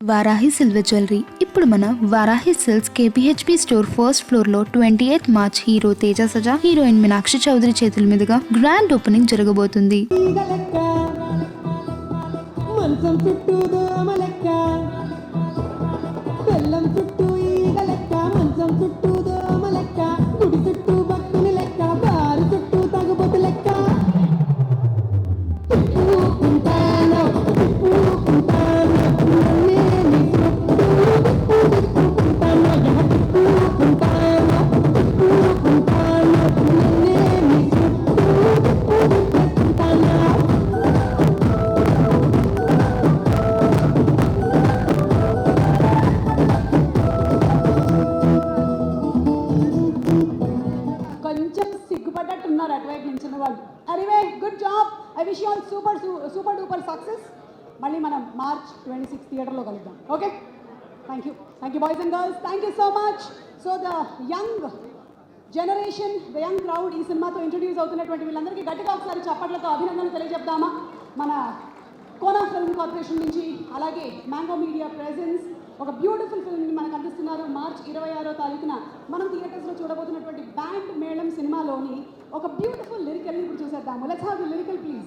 Varahi silver jewellery. ఇప్పుడు మన Varahi silks KPHP store first floor లో 28 March hero Teja Sajja, heroine Meenakshi Chaudhary చేతుల మీదుగా గ్రాండ్ ఓపెనింగ్ జరగబోతుంది. సిగ్గుపడ్డట్టున్నారు అటువైపు నించిన వాళ్ళు. అరివే good job. I wish you all super duper success. మళ్ళీ మనం మార్చ్ 26 థియేటర్లో కలుద్దాం. Okay, thank you boys and girls, thank you so much. So the young generation, the young crowd ఈ సినిమాతో ఇంట్రడ్యూస్ అవుతున్నటువంటి వీళ్ళందరికీ గట్టిగా ఒకసారి చప్పట్లతో అభినందనలు తెలియజెప్దామా. మన కోనా ఫిల్మ్ కార్పొరేషన్ నుంచి, అలాగే మ్యాంగో మీడియా ప్రెజెన్స్ ఒక బ్యూటిఫుల్ ఫిల్మ్ని మనకు అందిస్తున్నారు. మార్చ్ 26వ తారీఖున మనం థియేటర్స్లో చూడబోతున్నటువంటి బ్యాండ్ మేళం సినిమాలోని ఒక బ్యూటిఫుల్ లిరికల్ని ఇప్పుడు చూసేద్దాము. Let's have the lyrical please.